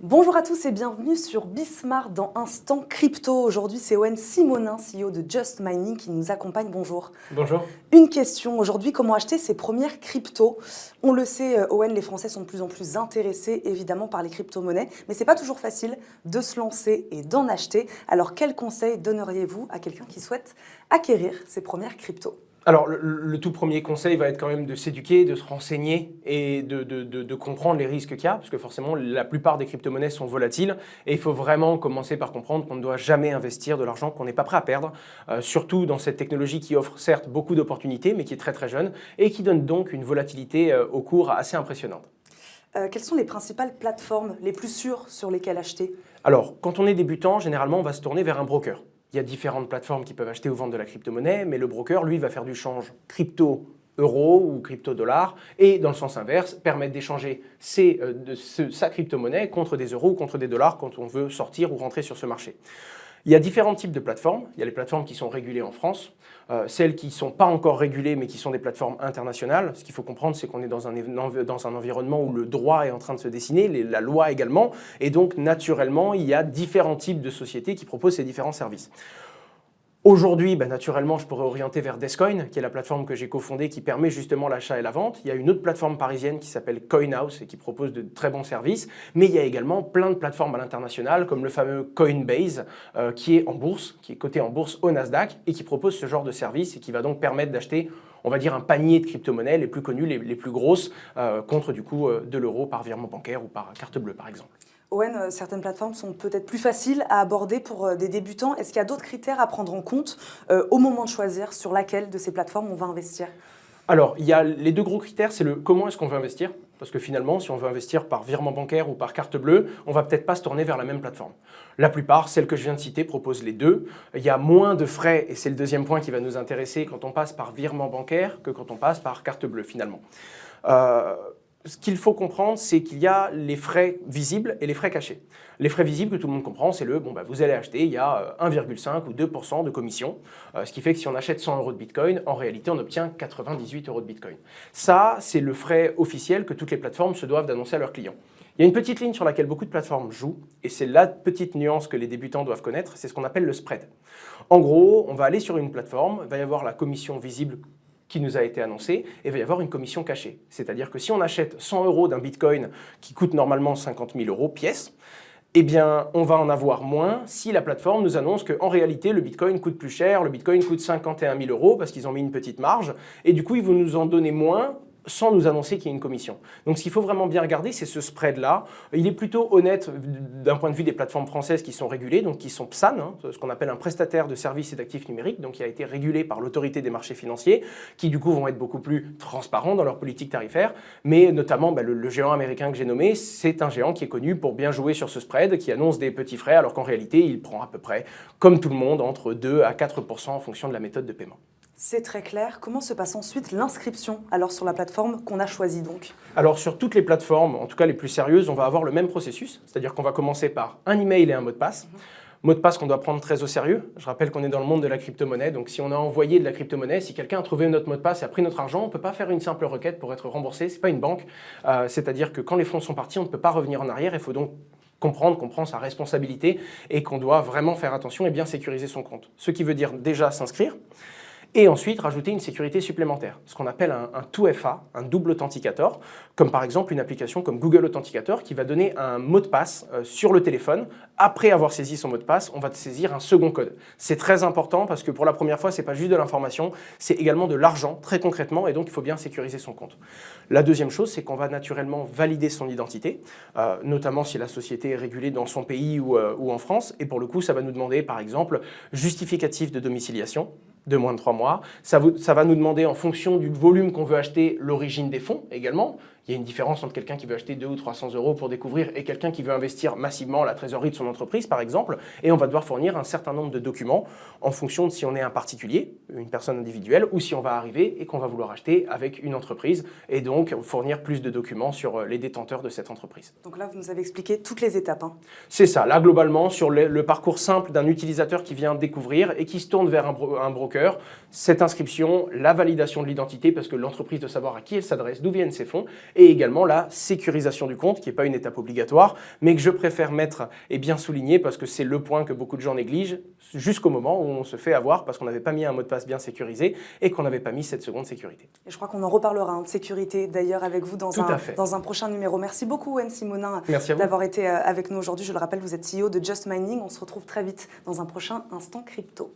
Bonjour à tous et bienvenue sur Bismart dans Instant Crypto. Aujourd'hui, c'est Owen Simonin, CEO de Just Mining, qui nous accompagne. Bonjour. Bonjour. Une question aujourd'hui, comment acheter ses premières cryptos? On le sait, Owen, les Français sont de plus en plus intéressés évidemment par les crypto-monnaies, mais c'est pas toujours facile de se lancer et d'en acheter. Alors, quels conseils donneriez-vous à quelqu'un qui souhaite acquérir ses premières cryptos? Alors, le tout premier conseil va être quand même de s'éduquer, de se renseigner et de comprendre les risques qu'il y a, parce que forcément, la plupart des crypto-monnaies sont volatiles et il faut vraiment commencer par comprendre qu'on ne doit jamais investir de l'argent qu'on n'est pas prêt à perdre, surtout dans cette technologie qui offre certes beaucoup d'opportunités, mais qui est très très jeune et qui donne donc une volatilité au cours assez impressionnante. Quelles sont les principales plateformes les plus sûres sur lesquelles acheter? Alors, quand on est débutant, généralement, on va se tourner vers un broker. Il y a différentes plateformes qui peuvent acheter ou vendre de la crypto-monnaie, mais le broker, lui, va faire du change crypto-euro ou crypto-dollar et, dans le sens inverse, permettre d'échanger sa crypto-monnaie contre des euros ou contre des dollars quand on veut sortir ou rentrer sur ce marché. Il y a différents types de plateformes. Il y a les plateformes qui sont régulées en France, celles qui ne sont pas encore régulées mais qui sont des plateformes internationales. Ce qu'il faut comprendre, c'est qu'on est dans un environnement où le droit est en train de se dessiner, la loi également, et donc naturellement, il y a différents types de sociétés qui proposent ces différents services. Aujourd'hui, naturellement, je pourrais orienter vers Descoin, qui est la plateforme que j'ai cofondée, qui permet justement l'achat et la vente. Il y a une autre plateforme parisienne qui s'appelle CoinHouse et qui propose de très bons services. Mais il y a également plein de plateformes à l'international, comme le fameux Coinbase, qui est en bourse, qui est coté en bourse au Nasdaq et qui propose ce genre de service et qui va donc permettre d'acheter, on va dire, un panier de crypto-monnaies les plus connues, les plus grosses, contre du coup de l'euro par virement bancaire ou par carte bleue, par exemple. Owen, certaines plateformes sont peut-être plus faciles à aborder pour des débutants. Est-ce qu'il y a d'autres critères à prendre en compte au moment de choisir sur laquelle de ces plateformes on va investir? Alors, il y a les deux gros critères, c'est le comment est-ce qu'on veut investir. Parce que finalement, si on veut investir par virement bancaire ou par carte bleue, on va peut-être pas se tourner vers la même plateforme. La plupart, celles que je viens de citer, proposent les deux. Il y a moins de frais, et c'est le deuxième point qui va nous intéresser quand on passe par virement bancaire que quand on passe par carte bleue finalement. Ce qu'il faut comprendre, c'est qu'il y a les frais visibles et les frais cachés. Les frais visibles que tout le monde comprend, c'est vous allez acheter, il y a 1,5 ou 2% de commission, ce qui fait que si on achète 100 euros de Bitcoin, en réalité, on obtient 98 euros de Bitcoin. Ça, c'est le frais officiel que toutes les plateformes se doivent d'annoncer à leurs clients. Il y a une petite ligne sur laquelle beaucoup de plateformes jouent, et c'est la petite nuance que les débutants doivent connaître, c'est ce qu'on appelle le spread. En gros, on va aller sur une plateforme, il va y avoir la commission visible qui nous a été annoncé, et il va y avoir une commission cachée. C'est-à-dire que si on achète 100 euros d'un Bitcoin qui coûte normalement 50 000 euros pièce, eh bien, on va en avoir moins si la plateforme nous annonce qu'en réalité, le Bitcoin coûte plus cher, le Bitcoin coûte 51 000 euros parce qu'ils ont mis une petite marge, et du coup, ils vont nous en donner moins sans nous annoncer qu'il y a une commission. Donc ce qu'il faut vraiment bien regarder, c'est ce spread-là. Il est plutôt honnête d'un point de vue des plateformes françaises qui sont régulées, donc qui sont PSAN, ce qu'on appelle un prestataire de services et d'actifs numériques, donc qui a été régulé par l'autorité des marchés financiers, qui du coup vont être beaucoup plus transparents dans leur politique tarifaire, mais notamment le géant américain que j'ai nommé, c'est un géant qui est connu pour bien jouer sur ce spread, qui annonce des petits frais, alors qu'en réalité, il prend à peu près, comme tout le monde, entre 2 à 4% en fonction de la méthode de paiement. C'est très clair. Comment se passe ensuite l'inscription alors sur la plateforme qu'on a choisie donc? Alors sur toutes les plateformes, en tout cas les plus sérieuses, on va avoir le même processus, c'est-à-dire qu'on va commencer par un email et un mot de passe. Mot de passe qu'on doit prendre très au sérieux. Je rappelle qu'on est dans le monde de la crypto-monnaie, donc si on a envoyé de la crypto-monnaie, si quelqu'un a trouvé notre mot de passe et a pris notre argent, on ne peut pas faire une simple requête pour être remboursé, ce n'est pas une banque. C'est-à-dire que quand les fonds sont partis, on ne peut pas revenir en arrière, il faut donc comprendre qu'on prend sa responsabilité et qu'on doit vraiment faire attention et bien sécuriser son compte. Ce qui veut dire déjà s'inscrire. Et ensuite rajouter une sécurité supplémentaire, ce qu'on appelle un 2FA, un double authenticator, comme par exemple une application comme Google Authenticator qui va donner un mot de passe sur le téléphone. Après avoir saisi son mot de passe, on va saisir un second code. C'est très important parce que pour la première fois, ce n'est pas juste de l'information, c'est également de l'argent, très concrètement, et donc il faut bien sécuriser son compte. La deuxième chose, c'est qu'on va naturellement valider son identité, notamment si la société est régulée dans son pays ou en France, et pour le coup, ça va nous demander par exemple justificatif de domiciliation, de moins de 3 mois. Ça va nous demander, en fonction du volume qu'on veut acheter, l'origine des fonds également. Il y a une différence entre quelqu'un qui veut acheter 200 ou 300 euros pour découvrir et quelqu'un qui veut investir massivement la trésorerie de son entreprise, par exemple. Et on va devoir fournir un certain nombre de documents en fonction de si on est un particulier, une personne individuelle, ou si on va arriver et qu'on va vouloir acheter avec une entreprise et donc fournir plus de documents sur les détenteurs de cette entreprise. Donc là, vous nous avez expliqué toutes les étapes. C'est ça. Là, globalement, sur le parcours simple d'un utilisateur qui vient découvrir et qui se tourne vers un broker, cette inscription, la validation de l'identité, parce que l'entreprise doit savoir à qui elle s'adresse, d'où viennent ses fonds, et également la sécurisation du compte, qui n'est pas une étape obligatoire, mais que je préfère mettre et bien souligner parce que c'est le point que beaucoup de gens négligent jusqu'au moment où on se fait avoir parce qu'on n'avait pas mis un mot de passe bien sécurisé et qu'on n'avait pas mis cette seconde sécurité. Et je crois qu'on en reparlera de sécurité d'ailleurs avec vous dans un prochain numéro. Merci beaucoup Owen Simonin d'avoir été avec nous aujourd'hui. Je le rappelle, vous êtes CEO de Just Mining. On se retrouve très vite dans un prochain Instant Crypto.